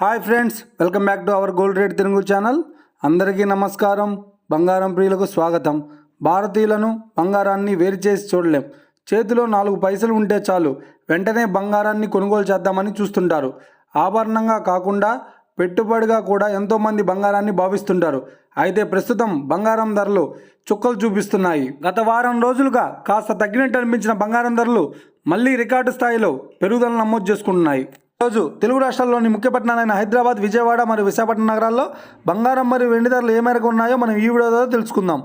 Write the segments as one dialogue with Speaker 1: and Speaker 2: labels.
Speaker 1: Hi friends, welcome back to our gold rate Telugu channel. అందరికీ నమస్కారం. బంగారం ప్రియులకు స్వాగతం. భారతీయులను బంగారాన్ని వేరు చేసి చూడలేం. చేతిలో 4 పైసలు ఉంటే చాలు వెంటనే బంగారాన్ని కొనుగోలు చేద్దామని చూస్తుంటారు. ఆభరణంగా కాకుండా పెట్టుబడిగా కూడా ఎంతోమంది బంగారాన్ని భావిస్తుంటారు. అయితే ప్రస్తుతం బంగారం ధరలు చుక్కలు చూపిస్తున్నాయి. గత వారం రోజులుగా కాస్త తగ్గినట్టు అనిపించిన బంగారం ధరలు మళ్ళీ రికార్డు స్థాయిలో పెరుగుదల నమోదు చేసుకుంటున్నాయి. ఈరోజు తెలుగు రాష్ట్రాల్లోని ముఖ్య పట్టణాలైన హైదరాబాద్, విజయవాడ మరియు విశాఖపట్నం నగరాల్లో బంగారం మరియు వెండి ధరలు ఏ మేరకు ఉన్నాయో మనం ఈ వీడియో ద్వారా తెలుసుకుందాం.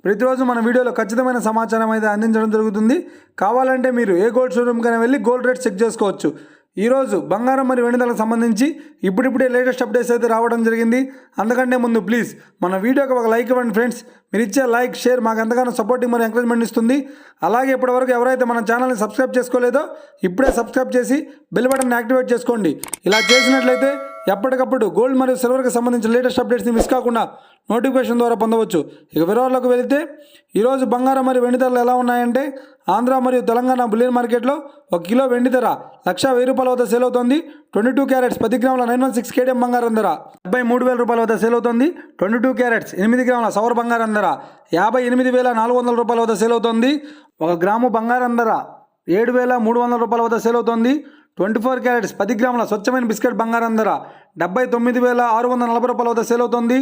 Speaker 1: ప్రతిరోజు మన వీడియోలో ఖచ్చితమైన సమాచారం అయితే అందించడం జరుగుతుంది. కావాలంటే మీరు ఏ గోల్డ్ షోరూమ్కైనా వెళ్ళి గోల్డ్ రేట్ చెక్ చేసుకోవచ్చు. ఈరోజు బంగారం మరియు వెండి ధరలకు సంబంధించి ఇప్పుడిప్పుడే లేటెస్ట్ అప్డేట్స్ అయితే రావడం జరిగింది. అందుకంటే ముందు ప్లీజ్ మన వీడియోకి ఒక లైక్ ఇవ్వండి ఫ్రెండ్స్. మీరు ఇచ్చే లైక్, షేర్ మాకు ఎంతగానో సపోర్టింగ్ మరియు ఎంకరేజ్మెంట్ ఇస్తుంది. అలాగే ఇప్పటివరకు ఎవరైతే మన ఛానల్ని సబ్స్క్రైబ్ చేసుకోలేదో ఇప్పుడే సబ్స్క్రైబ్ చేసి బెల్ బటన్ యాక్టివేట్ చేసుకోండి. ఇలా చేసినట్లయితే ఎప్పటికప్పుడు గోల్డ్ మరియు సిల్వర్కి సంబంధించిన లేటెస్ట్ అప్డేట్స్ని మిస్ కాకుండా నోటిఫికేషన్ ద్వారా పొందవచ్చు. ఇక వివరాల్లోకి వెళితే ఈరోజు బంగారం మరియు వెండి ధరలు ఎలా ఉన్నాయంటే, ఆంధ్ర మరియు తెలంగాణ బులియన్ మార్కెట్లో 1 కిలో వెండి ధర 1,10,000 రూపాయల వద్ద సేల్ అవుతుంది. 22 క్యారెట్స్ 10 గ్రాముల 916 కేడిఎం బంగారం ధర 73,000 రూపాయల వద్ద సేల్ అవుతుంది. 22 క్యారెట్స్ 8 గ్రాముల సౌర బంగారం ధర 58,400 రూపాయల వద్ద సేల్ అవుతుంది. 1 గ్రాము బంగారం ధర 7,300 రూపాయల వద్ద సేల్ అవుతుంది. 24 క్యారెట్స్ 10 గ్రాముల స్వచ్ఛమైన బిస్కెట్ బంగారం ధర 79,640 రూపాయల వద్ద సేల్ అవుతుంది.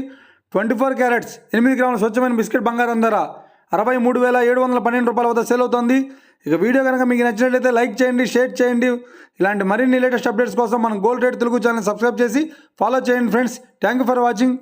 Speaker 1: 24 క్యారెట్స్ 8 గ్రాముల స్వచ్ఛమైన బిస్కెట్ బంగారం ధర 63,712 రూపాయల వద్ద సేల్ అవుతుంది. ఇక వీడియో కనుక మీకు నచ్చినట్లయితే లైక్ చేయండి, షేర్ చేయండి. ఇలాంటి మరిన్ని లేటెస్ట్ అప్డేట్స్ కోసం మన gold rate Telugu channel subscribe చేసి ఫాలో చేయండి friends. Thank you for watching.